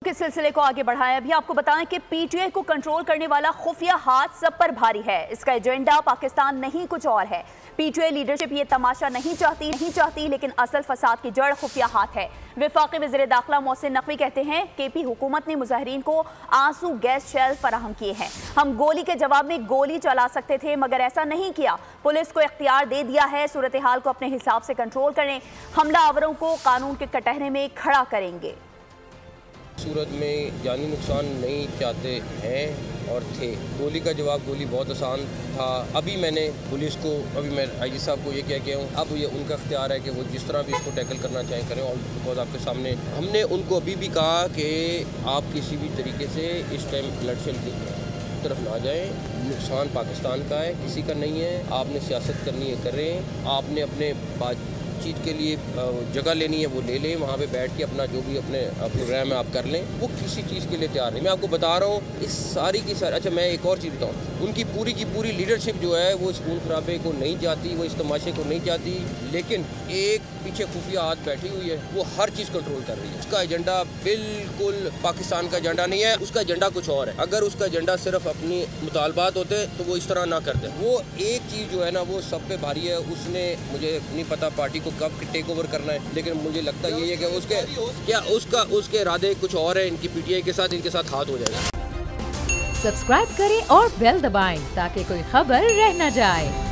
के सिलसिले को आगे बढ़ाएं। अभी आपको बताएं कि पीटीआई को कंट्रोल करने वाला खुफिया हाथ सब पर भारी है। इसका एजेंडा पाकिस्तान नहीं कुछ और है। पीटीआई लीडरशिप ये तमाशा नहीं चाहती, लेकिन असल फसाद की जड़ खुफिया हाथ है। वफाकी वज़ीर दाखिला मोहसिन नकवी कहते हैं केपी हुकूमत ने मुजाहिरीन को आंसू गैस शेल फराहम किए हैं। हम गोली के जवाब में गोली चला सकते थे मगर ऐसा नहीं किया। पुलिस को इख्तियार दे दिया है, सूरत हाल को अपने हिसाब से कंट्रोल करें। हमला आवरों को कानून के कटहरे में खड़ा करेंगे। सूरत में जानी नुकसान नहीं चाहते हैं और थे। गोली का जवाब गोली बहुत आसान था। अभी मैंने पुलिस को, अभी मैं आईजी साहब को ये कह के हूँ, अब ये उनका इख्तियार है कि वो जिस तरह भी इसको टैकल करना चाहें करें। और बिकॉज आपके सामने हमने उनको अभी भी कहा कि आप किसी भी तरीके से इस टाइम इलेक्शन की तरफ ना जाएं। नुकसान पाकिस्तान का है, किसी का नहीं है। आपने सियासत करनी है करें, आपने अपने चीज़ के लिए जगह लेनी है वो ले लें, वहाँ पे बैठ के अपना जो भी अपने प्रोग्राम है आप कर लें। वो किसी चीज़ के लिए तैयार नहीं। मैं आपको बता रहा हूँ इस सारी की सारी। अच्छा, मैं एक और चीज़ बताऊँ, उनकी पूरी की पूरी लीडरशिप जो है वो इस खून खराबे को नहीं चाहती, वो इस तमाशे को नहीं चाहती, लेकिन एक पीछे खुफिया हाथ बैठी हुई है, वो हर चीज़ कंट्रोल कर रही है। उसका एजेंडा बिल्कुल पाकिस्तान का एजेंडा नहीं है, उसका एजेंडा कुछ और है। अगर उसका एजेंडा सिर्फ अपनी मुतालबात होते तो वो इस तरह ना करते। वो एक चीज़ जो है ना वो सब पे भारी है। उसने, मुझे नहीं पता पार्टी को कब टेक ओवर करना है, लेकिन मुझे लगता यही है कि उसके इरादे कुछ और है। इनकी पीटीआई के साथ, इनके साथ हाथ हो जाएगा। सब्सक्राइब करें और बेल दबाएं ताकि कोई खबर रह न जाए।